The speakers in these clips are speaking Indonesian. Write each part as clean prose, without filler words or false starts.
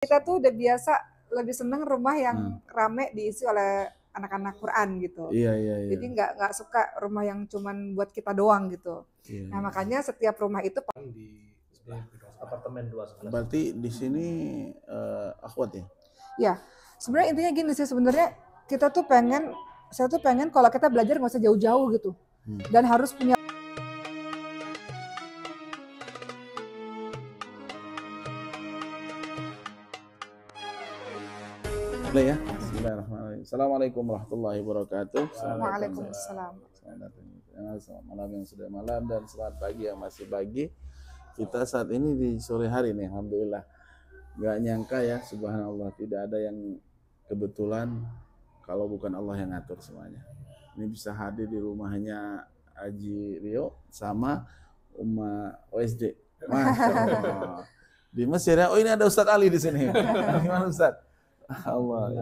Kita tuh udah biasa lebih seneng rumah yang rame diisi oleh anak-anak Quran gitu. Iya, iya, iya. Jadi nggak suka rumah yang cuman buat kita doang gitu. Iya, Nah iya. makanya setiap rumah itu di sebelah apartemen 211. Berarti di sini akhwat ya? ya sebenarnya intinya gini sih, sebenarnya saya tuh pengen kalau kita belajar nggak usah jauh-jauh gitu. Dan harus punya Boleh ya? Bismillahirrahmanirrahim. Assalamualaikum warahmatullahi wabarakatuh. Waalaikumsalam. Selamat malam yang sudah malam dan selamat pagi yang masih pagi. Kita saat ini di sore hari nih, alhamdulillah. Gak nyangka ya, subhanallah, tidak ada yang kebetulan kalau bukan Allah yang ngatur semuanya. Ini bisa hadir di rumahnya Haji Rio sama Umma OSD. Masya Allah. Di Mesir ya. Oh, ini ada Ustadz Ali di sini. Gimana Ustadz? Allah,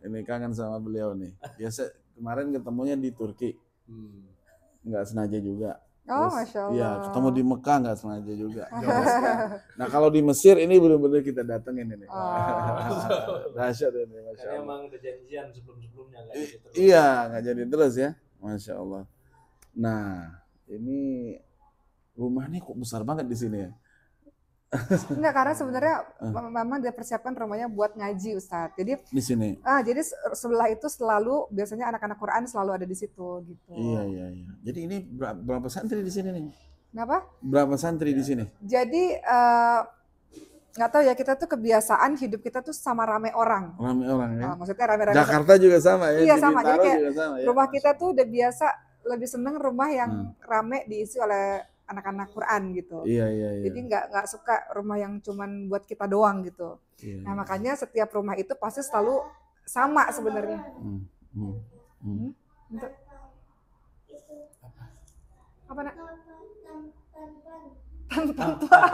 ini kangen sama beliau nih. Biasa kemarin ketemunya di Turki, nggak sengaja juga. Oh, Masya Allah. Iya, ketemu di Mekah nggak sengaja juga. Nah kalau di Mesir ini benar-benar kita datengin ini. Dahsyat ini, Masya Allah. Emang udah janjian sebelum-sebelumnya nggak jadi terus. Iya, nggak jadi terus ya, Masya Allah. Nah ini rumah ini kok besar banget di sini ya? Enggak, karena sebenarnya memang dia persiapkan rumahnya buat ngaji, Ustadz. Jadi di sini. Jadi sebelah itu selalu biasanya anak-anak Quran selalu ada di situ gitu. Iya. Jadi ini berapa santri di sini nih? Kenapa? Berapa santri di sini? Jadi nggak tahu ya, kita tuh kebiasaan hidup kita tuh sama rame orang. Rame orang ya. Maksudnya rame-rame. Jakarta juga sama ya. Iya sama. Jadi kayak juga sama, ya? Rumah kita tuh udah biasa lebih seneng rumah yang rame diisi oleh anak-anak Quran gitu. Iya. Jadi nggak suka rumah yang cuman buat kita doang gitu. Iya. Nah makanya setiap rumah itu pasti selalu sama sebenarnya. Apa nak?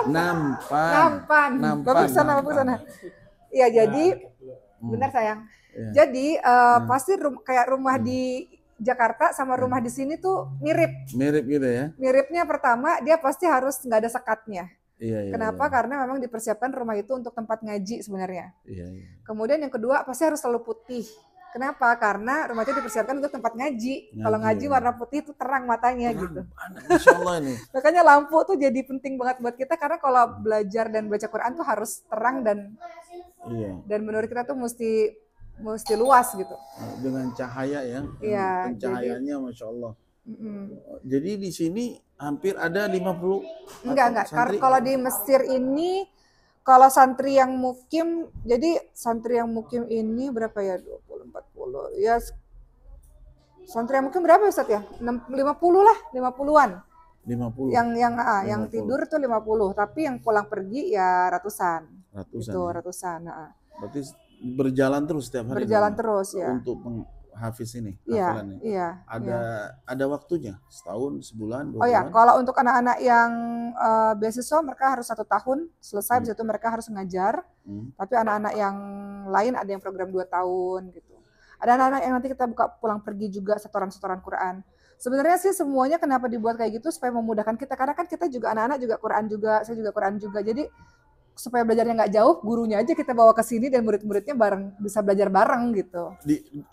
Nampan. Bagus sana. Iya jadi benar sayang. Iya. Jadi pasti kayak rumah di Jakarta sama rumah di sini tuh mirip gitu ya. Miripnya pertama dia pasti harus nggak ada sekatnya. Iya. Kenapa? Karena memang dipersiapkan rumah itu untuk tempat ngaji sebenarnya. Iya. Kemudian yang kedua pasti harus selalu putih. Kenapa? Karena rumah itu dipersiapkan untuk tempat ngaji. Kalau ngaji warna putih itu terang matanya gitu. Masya Allah ini. Makanya lampu tuh jadi penting banget buat kita, karena kalau belajar dan baca Quran tuh harus terang dan menurut kita tuh mesti luas gitu. Dengan cahaya ya. Iya. Pencahayaannya Masya Allah. Jadi di sini hampir ada 50. Enggak. Karena kalau di Mesir ini, kalau santri yang mukim, jadi santri yang mukim ini berapa ya? 20, 40. Ya santri yang mukim berapa Ustaz ya? 50 lah, 50-an. 50. Yang tidur tuh 50, tapi yang pulang pergi ya ratusan. Itu ratusan. Berarti berjalan terus setiap hari. Berjalan terus ya. Untuk hafiz ini. Iya. Ada waktunya, setahun, sebulan, 2 bulan. Oh ya, kalau untuk anak-anak yang beasiswa mereka harus 1 tahun selesai, habis itu mereka harus ngajar. Tapi anak-anak yang lain ada yang program 2 tahun gitu. Ada anak-anak yang nanti kita buka pulang pergi juga setoran Quran. Sebenarnya sih semuanya kenapa dibuat kayak gitu supaya memudahkan kita, karena kan kita juga anak-anak juga Quran juga, saya juga Quran juga. Jadi supaya belajarnya nggak jauh, gurunya aja kita bawa ke sini dan murid-muridnya bareng, bisa belajar bareng gitu.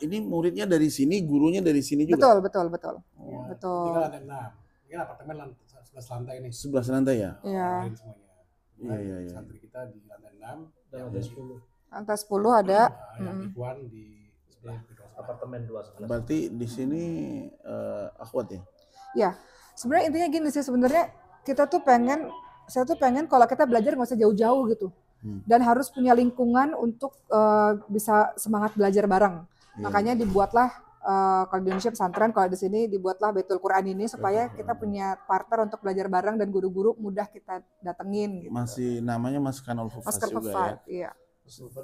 Ini muridnya dari sini, gurunya dari sini juga? Betul. Betul. Ini kan lantai 6. Ini kan apartemen 11 lantai ini. 11 lantai ya? Iya. Iya. Santri kita di lantai 6 dan lantai 10. Lantai 10 ada. Yang Ikhwan di sebelah apartemen 211. Berarti di sini akhwat ya? Ya, sebenarnya intinya gini sih, sebenarnya saya tuh pengen kalau kita belajar nggak usah jauh-jauh gitu. Dan harus punya lingkungan untuk bisa semangat belajar bareng. Makanya dibuatlah kalau di Indonesia pesantren, kalau di sini dibuatlah Baitul Quran ini supaya kita punya partner untuk belajar bareng dan guru-guru mudah kita datengin gitu. Masih namanya Maskanul Hufaz juga ya? Iya.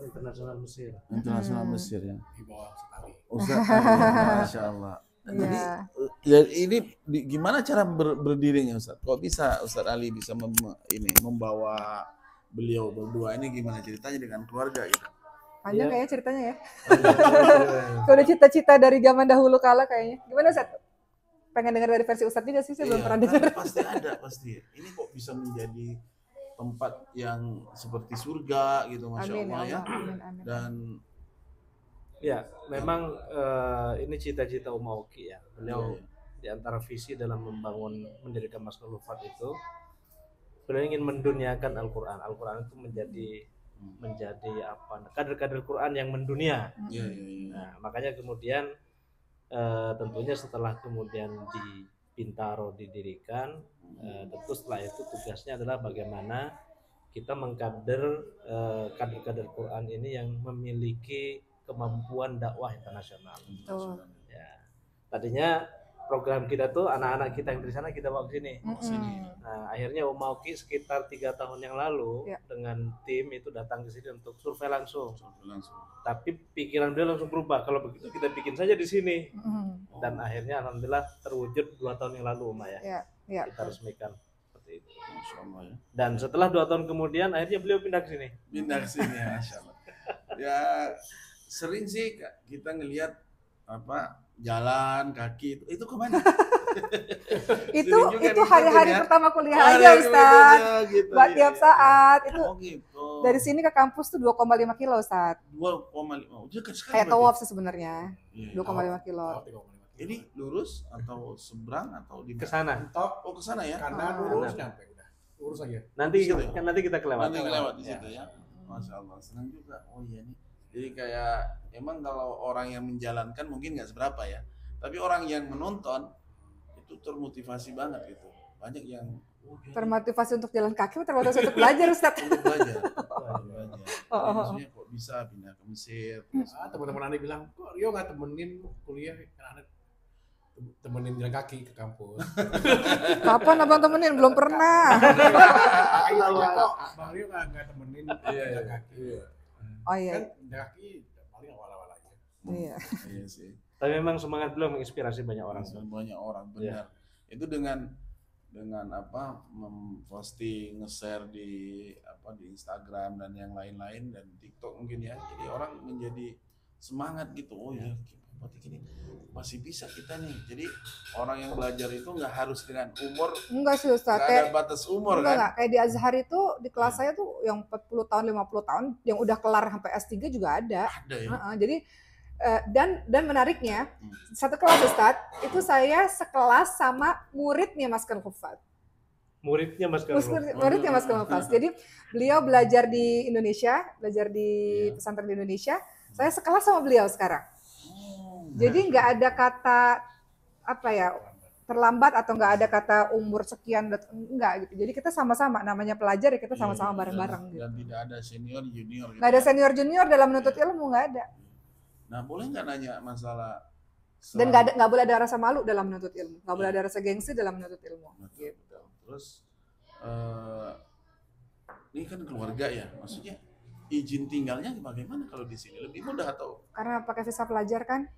Internasional Mesir. Internasional Mesir ya. Di bawah sekali. Masya Allah. Jadi ya ini gimana cara berdirinya Ustaz? Kok bisa Ustaz Ali bisa membawa beliau berdua ini, gimana ceritanya dengan keluarga gitu? Panjang kayaknya ceritanya ya. Udah cita-cita dari zaman dahulu kala kayaknya. Gimana Ustaz? Pengen dengar dari versi Ustaz juga sih, saya belum pernah dengar. Pasti ada. Ini kok bisa menjadi tempat yang seperti surga gitu, Masya Amin Allah ya. Amin, amin. Dan Ya, memang ini cita-cita Uki ya. Beliau di antara visi dalam membangun mendirikan Masjidil Wafat itu, beliau ingin menduniakan Al-Quran. Al-Quran itu menjadi apa? Kader-kader Quran yang mendunia. Nah, makanya kemudian tentunya setelah kemudian di Bintaro didirikan, tentu setelah itu tugasnya adalah bagaimana kita mengkader kader-kader Quran ini yang memiliki kemampuan dakwah internasional. Ya. Tadinya program kita tuh anak-anak kita yang dari sana kita bawa ke sini. Nah, akhirnya Uki sekitar 3 tahun yang lalu dengan tim itu datang ke sini untuk survei langsung. Tapi pikiran beliau langsung berubah. Kalau begitu kita bikin saja di sini. Dan akhirnya alhamdulillah terwujud 2 tahun yang lalu, Mbak ya. Kita resmikan seperti itu. Masya Allah ya. Dan setelah 2 tahun kemudian akhirnya beliau pindah ke sini. Pindah ke sini ya, Masya Allah. Ya sering sih kita ngelihat apa jalan kaki itu kemana? itu hari-hari pertama kuliah aja Ustaz. Gitu, buat tiap saat itu. Gitu. Dari sini ke kampus tuh 2,5 kilo Ustaz. 2,5. Dekat sekali. Kayak tawaf sih sebenarnya. 2,5 kilo. Ini lurus atau seberang atau di Ke sana. Oh, ke sana ya? Kanan lurus nyampe udah. Lurus aja. Nanti kita kelewat. Nanti kelewat di situ ya. Masya Allah, senang juga. Oh iya nih. Jadi kayak emang kalau orang yang menjalankan mungkin nggak seberapa ya, tapi orang yang menonton itu termotivasi banget gitu. Banyak yang termotivasi untuk jalan kaki, termotivasi untuk belajar Ustaz. Untuk belajar. Maksudnya kok bisa pindah ke Mesir. Teman-teman Anda bilang, kok Rio nggak temenin kuliah? Karena temenin jalan kaki ke kampus. Kapan abang temenin? Belum pernah. Kok Bang Rio nggak temenin jalan kaki? Oh iya. Kan kaki paling awal-awal aja. Iya sih. Tapi memang semangat beliau menginspirasi banyak orang. Banyak orang benar. Itu dengan apa memposting, nge-share di Instagram dan yang lain-lain dan TikTok mungkin ya. Jadi orang menjadi semangat gitu. Oh ya, berarti gini masih bisa kita nih. Jadi orang yang belajar itu nggak harus dengan umur. Enggak sih Ustaz. Nggak ada batas umur kan? Kayak di Azhar itu di kelas saya tuh yang 40 tahun, 50 tahun yang udah kelar sampai S3 juga ada. Ada ya. Jadi dan menariknya satu kelas Ustaz itu saya sekelas sama muridnya Mas Kalhufat. Muridnya Mas Kalhufat. Jadi beliau belajar di Indonesia, belajar di pesantren di Indonesia. Saya sekelas sama beliau sekarang. Jadi nggak ada kata terlambat atau nggak ada kata umur sekian, enggak gitu. Jadi kita sama-sama, namanya pelajar ya kita sama-sama bareng-bareng gitu. Dan tidak ada senior junior. Nggak ada senior junior dalam menuntut ilmu, nggak ada. Nah boleh nggak nanya masalah? Dan nggak boleh ada rasa malu dalam menuntut ilmu, nggak boleh ada rasa gengsi dalam menuntut ilmu. Gitu. Terus ini kan keluarga ya, maksudnya izin tinggalnya bagaimana kalau di sini lebih mudah atau? Karena pakai visa pelajar kan.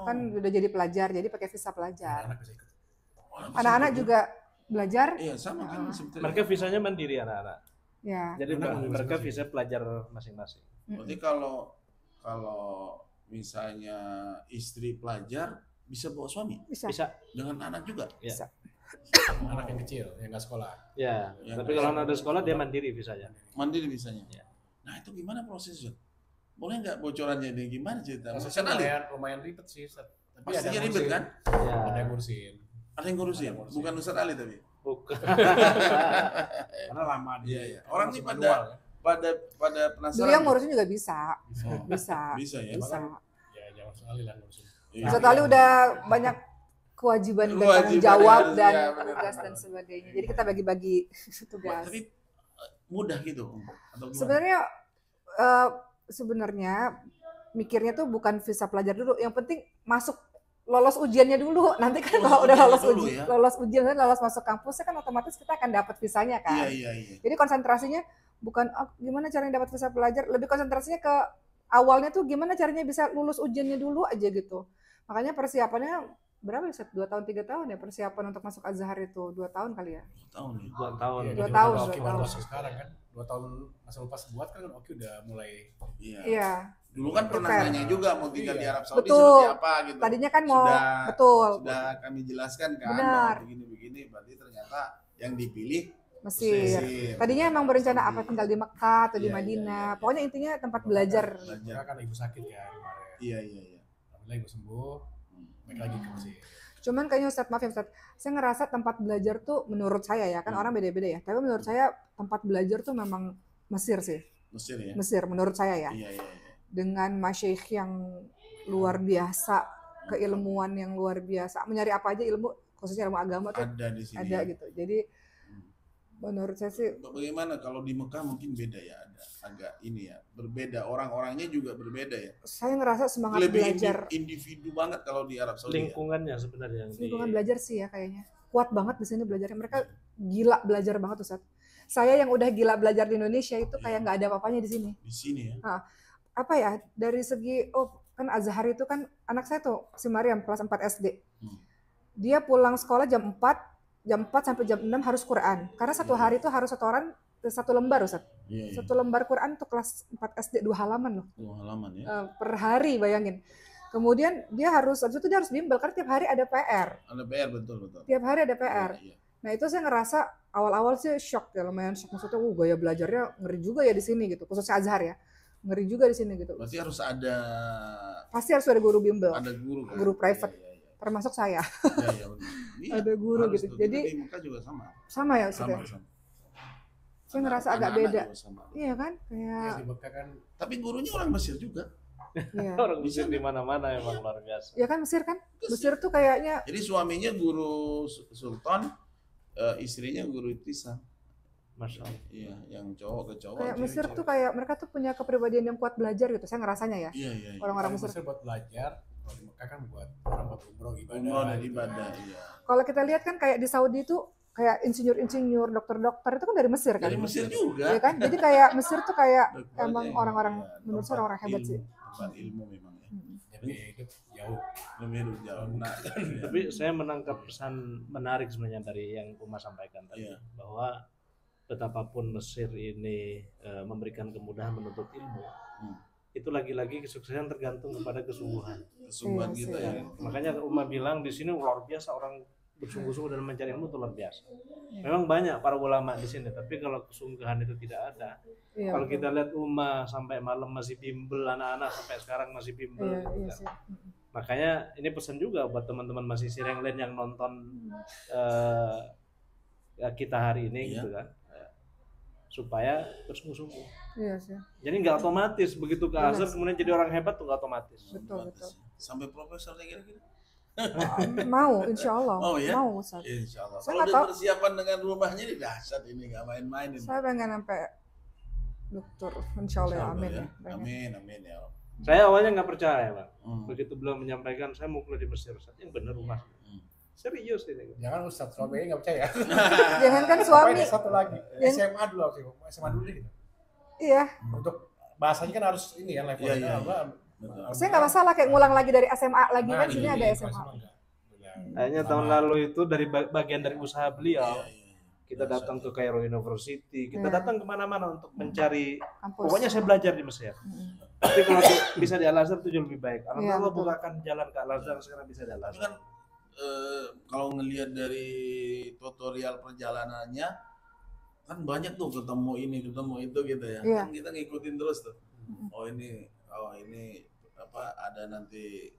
Kan udah jadi pelajar, jadi pakai visa pelajar. Anak-anak juga belajar. Iya sama kan. Mereka visanya mandiri anak-anak. Ya. Jadi mereka visa pelajar masing-masing. Berarti kalau misalnya istri pelajar bisa bawa suami? Bisa. Dengan anak juga? Bisa. Anak yang kecil, yang nggak sekolah. Ya. Tapi kalau anak ada sekolah dia mandiri visanya. Mandiri visanya. Ya. Nah itu gimana prosesnya? Boleh nggak bocorannya ini gimana cerita? Lumayan ribet sih. Tapi pastinya ribet kan? Ya. Ada yang ngurusin. Ada yang ngurusin. Bukan Ustaz Ali tapi. Bukan. Karena lama dia. Iya. Orang ini pada penasaran. Beliau ngurusin juga bisa. Bisa ya. Bisa. Ya jangan Ustaz Ali lah ngurusin. Ustaz Ali udah banyak kewajiban dan tanggung jawab dan tugas dan sebagainya. Jadi kita bagi-bagi tugas. Tapi mudah gitu atau gimana? Sebenarnya mikirnya tuh bukan visa pelajar dulu, yang penting lolos ujiannya dulu. Nanti kan kalau udah lolos ujian dan lolos masuk kampusnya kan otomatis kita akan dapat visanya kan. Iya. Jadi konsentrasinya bukan gimana caranya dapat visa pelajar, lebih konsentrasinya ke awalnya tuh gimana caranya bisa lulus ujiannya dulu aja gitu. Makanya persiapannya berapa ya? 2 tahun 3 tahun ya persiapan untuk masuk Azhar itu 2 tahun kali ya? 2 tahun. 2 tahun. Sekarang kan 2 tahun masa lepas buat kan Oki udah mulai. Iya. Dulu kan pernah nanya juga mau tinggal di Arab Saudi seperti apa gitu. Tadinya kan mau sudah kami jelaskan kan benar. Begini berarti ternyata yang dipilih Mesir. Tadinya emang berencana apa tinggal di Mekah atau di Madinah. Pokoknya intinya tempat belajar. Karena kan ibu sakit kan kemarin. Iya. Alhamdulillah ibu sembuh. Balik lagi ke Mesir. Cuman kayaknya Ustadz, maaf ya Ustadz, saya ngerasa tempat belajar tuh menurut saya ya, kan orang beda-beda ya. Tapi menurut saya tempat belajar tuh memang Mesir sih. Mesir ya. Mesir menurut saya ya. Iya. Dengan masyaikh yang luar biasa, keilmuan yang luar biasa, mencari apa aja ilmu, khususnya ilmu agama tuh Ada di sini. ada gitu. Jadi menurut saya sih bagaimana kalau di Mekah mungkin beda ya, ada agak ini ya, berbeda, orang-orangnya juga berbeda ya. saya ngerasa semangat Lebih belajar, individu banget kalau di Arab Saudi. Lingkungannya sebenarnya lingkungan belajar sih ya kayaknya kuat banget di sini belajarnya. Mereka gila belajar banget Ustaz. Saya yang udah gila belajar di Indonesia itu kayak nggak ada apa-apanya di sini. Di sini ya. Nah, apa ya, dari segi kan Azhar itu kan anak saya tuh si Maryam kelas 4 SD. Dia pulang sekolah jam 4 sampai jam 6 harus Quran. Karena satu hari itu harus satu lembar Ustaz. Iya. Satu lembar Quran untuk kelas 4 SD 2 halaman loh. 2 halaman ya. Per hari, bayangin. Kemudian dia harus bimbel karena tiap hari ada PR. Ada PR, betul. Tiap hari ada PR. Iya. Nah, itu saya ngerasa awal-awal sih shock ya, lumayan shock. Maksudnya gaya belajarnya ngeri juga ya di sini gitu. Khususnya Azhar ya. Ngeri juga di sini gitu. Berarti harus ada. Pasti harus ada guru bimbel. Ada guru kan. Guru private. Iya. Termasuk saya. Iya, benar. Iya, ada guru gitu. Tuh. Jadi di Mekah juga sama. Sama ya Ustaz. Sama. Saya ngerasa agak beda. Sama. Iya kan? Kayak Di Mekah kan. Tapi gurunya orang Mesir juga. iya. Orang Mesir di mana-mana emang luar biasa. Ya kan Mesir kan? Mesir tuh kayaknya Jadi suaminya guru sultan, istrinya guru Ittisam. Masya Allah. Iya, yang cowok ke cowok. kayak cewek Mesir cewek. tuh kayak mereka tuh punya kepribadian yang kuat belajar gitu. Saya ngerasanya ya. Iya. Orang-orang Kalau Mesir. buat belajar, kalau di Mekah kan buat orang buat umroh ibadah. Umroh dan gitu. ibadah, iya. Kalau kita lihat kan kayak di Saudi tuh kayak insinyur-insinyur, dokter-dokter itu kan dari Mesir kan. Dari Mesir juga. Iya kan? Jadi kayak Mesir tuh kayak Dokternya, emang orang-orang iya, menurut saya tempat orang hebat ilmu, sih. Tempat ilmu memang ya. Lebih hidup jauh. Lebih hidup jauh. Nah, kan, ya. Tapi saya menangkap pesan menarik sebenarnya dari yang Uma sampaikan tadi, Iya. bahwa betapapun Mesir ini memberikan kemudahan menuntut ilmu, itu lagi-lagi kesuksesan tergantung kepada kesungguhan. Kesungguhan Iya, kita sih. ya. Makanya Uma bilang di sini luar biasa, orang bersungguh-sungguh dalam mencari ilmu itu luar biasa. Memang banyak para ulama di sini, tapi kalau kesungguhan itu tidak ada. Iya, Kalau betul. kita lihat Uma sampai malam masih bimbel, anak-anak sampai sekarang masih bimbel. Iya, gitu iya kan. sih. Makanya ini pesan juga buat teman-teman mahasiswa yang lain yang nonton kita hari ini, Iya. gitu kan, supaya bersungguh-sungguh. Iya sih. Jadi nggak otomatis begitu ke Benar Azhar sih. kemudian jadi orang hebat tuh nggak otomatis. Betul. Sampai profesor kira-kira. Mau, insya Allah. Mau ya? Mau, Ustaz. Insya Allah. Saya Kalau nggak dia tahu. persiapan dengan rumahnya ini dahsyat, ini nggak main-main ini. Saya pengen sampai dokter, insya Allah ya. Insya Allah Amin ya. ya. Pengen. Amin ya. Saya awalnya nggak percaya, Bang. Hmm. Begitu beliau menyampaikan saya mau kuliah di Mesir, Ustaz. Yang benar rumah. Serius ini. Jangan Ustadz, suaminya nggak percaya. Jangankan suami. Apa ini satu lagi, Yang- SMA dulu waktu itu, SMA dulu deh gitu. Iya. Untuk bahasanya kan harus ini ya levelnya Iya, iya. apa? Betul. Saya nggak masalah kayak ngulang lagi dari SMA lagi Nah, kan sini iya, ada iya, SMA. enggak. Kayaknya tahun lalu itu dari bagian dari usaha beliau. Iya. Kita datang ke Cairo University, kita Iya. datang kemana-mana untuk mencari. Kampus. Pokoknya saya belajar di Mesir. Tapi kalau bisa di Al Azhar itu jauh lebih baik. Iya, Allah betul. bukakan jalan ke Al Azhar, sekarang bisa di Al Tapi Azhar. kan kalau ngelihat dari tutorial perjalanannya kan banyak tuh ketemu ini ketemu itu gitu ya. Iya. Kan kita ngikutin terus tuh. Oh ini apa ada nanti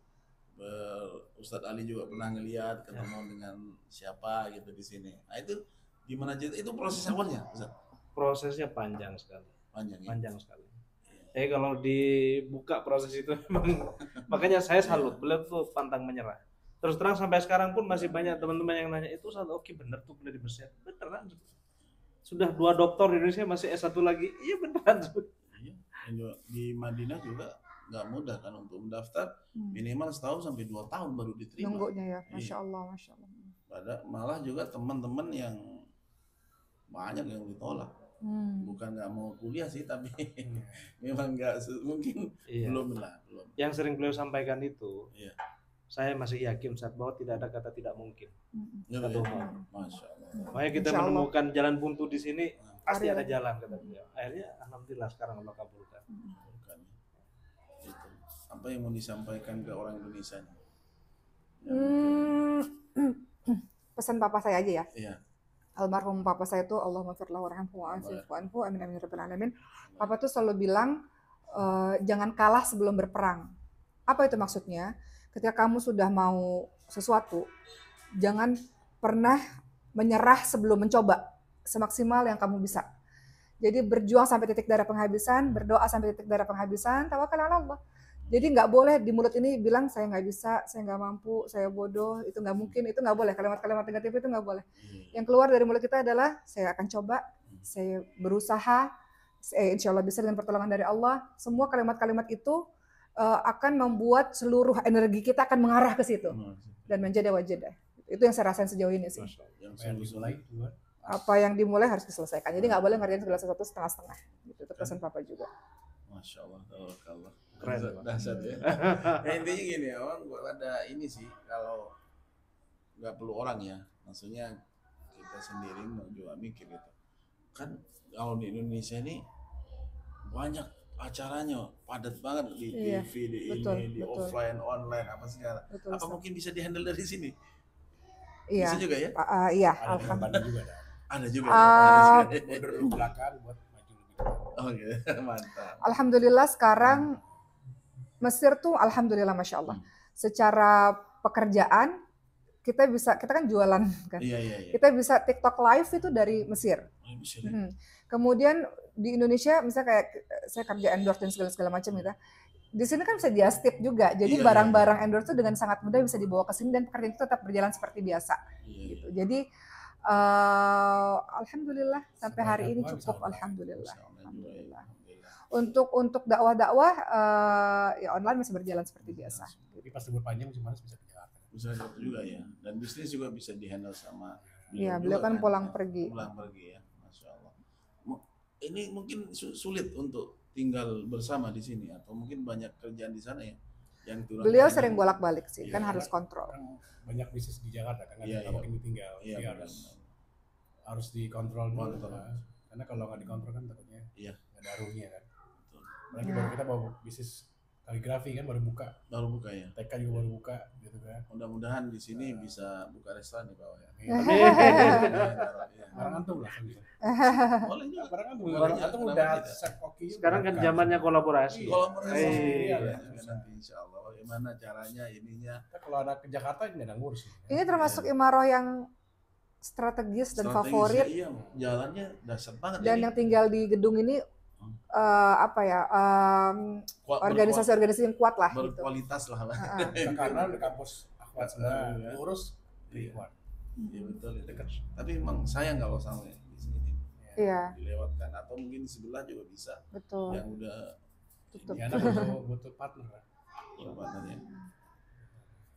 Ustadz Ali juga pernah ngelihat ketemu dengan siapa gitu di sini. Nah itu gimana aja itu proses awalnya Ustadz? Prosesnya panjang sekali. Panjang ya. Panjang sekali. Kalau dibuka proses itu memang makanya saya salut, beliau tuh pantang menyerah. Terus terang sampai sekarang pun masih banyak teman-teman yang nanya itu oke bener tuh kuliah di Mesir. Beneran. Sudah 2 doktor di Indonesia masih S1 lagi. Iya beneran. Iya. Di Madinah juga nggak mudah kan untuk mendaftar minimal setahun sampai 2 tahun baru diterima. Nunggunya ya, Iya. masya Allah, masya Allah. Malah juga teman-teman yang banyak yang ditolak. Bukan nggak mau kuliah sih, tapi memang nggak mungkin Iya. belum. Yang sering beliau sampaikan itu, Iya. saya masih yakin saat bahwa tidak ada kata tidak mungkin. Ya, Satu ya. hal. Masya Allah. Makanya kita Insya Allah. menemukan jalan buntu di sini, pasti Hari ada ini. jalan kata beliau. Akhirnya alhamdulillah sekarang Allah kabulkan. Bukan. Itu. Apa yang mau disampaikan ke orang Indonesia? Pesan papa saya aja ya. Iya. almarhum papa saya itu Allahumma fir lahu warhamhu wa'afihi wa'anhu amin amin rabbil alamin. Papa tuh selalu bilang jangan kalah sebelum berperang. Apa itu maksudnya? Ketika kamu sudah mau sesuatu, jangan pernah menyerah sebelum mencoba semaksimal yang kamu bisa. Jadi berjuang sampai titik darah penghabisan, berdoa sampai titik darah penghabisan, tawakal ala Allah. Jadi nggak boleh di mulut ini bilang saya nggak bisa, saya nggak mampu, saya bodoh, itu nggak mungkin, itu nggak boleh. Kalimat-kalimat negatif itu nggak boleh. Yang keluar dari mulut kita adalah saya akan coba, saya berusaha, insya Allah bisa dengan pertolongan dari Allah. Semua kalimat-kalimat itu akan membuat seluruh energi kita akan mengarah ke situ dan menjadi wajadah. Itu yang saya rasain sejauh ini sih. Apa yang dimulai harus diselesaikan. Jadi nggak boleh ngerjain segala sesuatu setengah-setengah. Gitu. Itu pesan Papa juga. Masya Allah, tabarakallah. Keren, dahsyat ya. Ya intinya gini ya, orang ada ini sih, kalau nggak perlu orang ya, maksudnya kita sendiri juga mikir gitu. Kan kalau di Indonesia ini banyak acaranya, padat banget di TV, di ini, di offline, online, apa segala. Betul, apa mungkin bisa dihandle dari sini? Iya. Bisa juga ya? Iya. Alhamdulillah juga ada juga. Mundur ke belakang buat maju lebih depan. Oke, mantap. Alhamdulillah sekarang Mesir tuh alhamdulillah masya Allah. Secara pekerjaan kita kan jualan kan. Iya. Kita bisa TikTok live itu dari Mesir. Kemudian di Indonesia misalnya kayak saya kerja endorse dan segala macam gitu. Di sini kan bisa just tip juga. Jadi barang-barang endorse itu dengan sangat mudah bisa dibawa ke sini dan pekerjaan itu tetap berjalan seperti biasa. Gitu. Jadi alhamdulillah sampai hari ini cukup alhamdulillah. Untuk dakwah-dakwah ya online masih berjalan seperti biasa. Tapi pas libur panjang gimana bisa ke Jakarta? Bisa juga ya. Dan bisnis juga bisa dihandle sama Iya, beliau kan pulang pergi ya. Masya Allah. Ini mungkin sulit untuk tinggal bersama di sini atau mungkin banyak kerjaan di sana ya. Beliau sering bolak-balik sih, kan harus kontrol. Kan banyak bisnis di Jakarta kan nggak mungkin ditinggal. Iya, harus dikontrol dulu. Karena kalau nggak dikontrol kan takutnya nggak ada ruginya kan. Apalagi baru kita bawa bisnis kaligrafi kan baru buka ya. TK juga baru buka gitu kan. Mudah-mudahan di sini bisa buka restoran di bawah ya. Barang antum lah kan bisa. Boleh juga. Barang antum udah chef koki. Sekarang kan zamannya kolaborasi. Nanti insya Allah bagaimana caranya ininya. Kalau ada ke Jakarta ini ada ngurus. Ini termasuk imaroh yang strategis dan favorit. Iya, jalannya dasar banget. Dan yang tinggal di gedung ini organisasi-organisasi yang kuat lah. Berkualitas lah. Karena di kampus Akhwat sebenarnya urus di Ikhwan. Iya betul, dekat. Tapi emang sayang kalau sampai di sini dilewatkan atau mungkin di sebelah juga bisa. Betul. Yang udah tutup. Ya, butuh partner lah. Partnernya.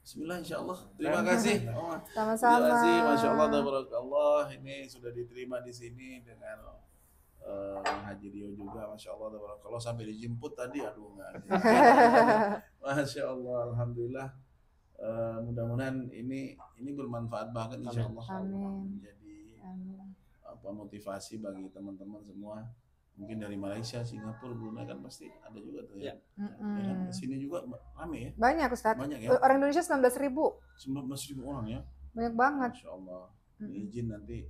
Bismillah insyaallah. Terima kasih. Sama-sama. Terima kasih, masya Allah, tabarakallah. Ini sudah diterima di sini dengan Haji Rio juga, masya Allah, tabarakallah. Sampai dijemput tadi, aduh nggak. Masya Allah, alhamdulillah. Mudah-mudahan ini bermanfaat banget insya Allah. Amin. Jadi motivasi bagi teman-teman semua. Mungkin dari Malaysia, Singapura, Brunei kan pasti ada juga tuh ya. Di sini juga rame ya. Banyak Ustaz. Banyak ya. Orang Indonesia 19.000. 19.000 orang ya. Banyak banget. Masya Allah. Izin nanti.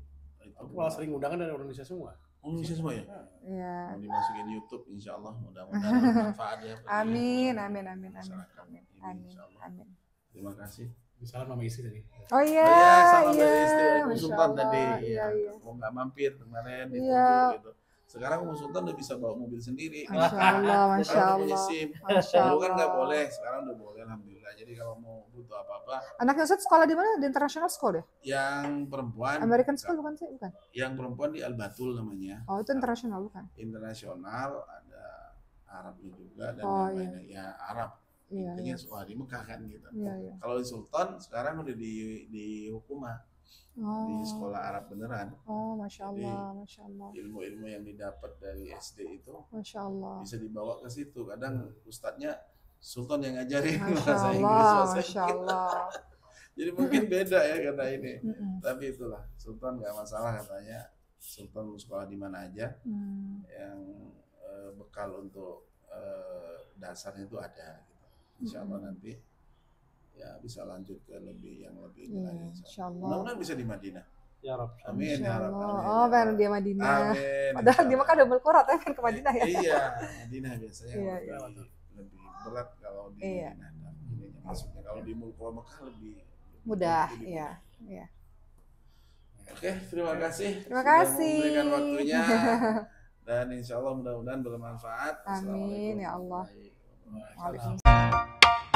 Aku malah sering undangan dari Indonesia semua. Indonesia semua ya? Iya. Mau dimasukin YouTube insya Allah mudah-mudahan bermanfaat ya. Amin. Terima kasih. Salam sama istri tadi. Oh iya. Salam dari istri Sultan tadi. Iya. Mau nggak mampir kemarin gitu. Sekarang Sultan udah bisa bawa mobil sendiri. Masya Allah. Dulu kan nggak boleh, sekarang udah boleh alhamdulillah. Jadi kalau mau butuh apa-apa. Anaknya Ustaz sekolah di mana? Di International School ya? Yang perempuan. American School bukan sih? Bukan. Yang perempuan di Al-Batul namanya. Oh itu internasional bukan? Internasional, ada Arabnya juga dan yang lainnya. Ya Arab. Intinya sekolah di Mekah kan gitu. Kalau di Sultan sekarang udah di Hukumah. Di sekolah Arab beneran. Oh, masya Allah, masya Allah. Ilmu-ilmu yang didapat dari SD itu, masya Allah, bisa dibawa ke situ. Kadang ustadznya Sultan yang ngajarin bahasa Inggris, masya Allah. Jadi mungkin beda ya kata ini. Tapi itulah Sultan nggak masalah katanya. Sultan sekolah di mana aja, yang bekal untuk dasarnya itu ada. Gitu. Insya Allah nanti ya bisa lanjut ke yang lebih lagi. Insyaallah. Mudah-mudahan bisa di Madinah. Ya Rabb. Amin ya Rabb. Oh, pengen dia Madinah. Amin. Padahal di Mekah double Quran, tapi pengen ke Madinah ya. Iya, Madinah biasanya Iya. lebih berat kalau di Iya. Madinah. Maksudnya kalau di Mulkul Mekah lebih Mudah, iya. Iya. Oke, terima kasih. Terima sudah kasih. memberikan waktunya. Dan insya Allah mudah-mudahan bermanfaat. Amin Assalamualaikum ya Allah. warahmatullahi wabarakatuh. Waalaikumsalam.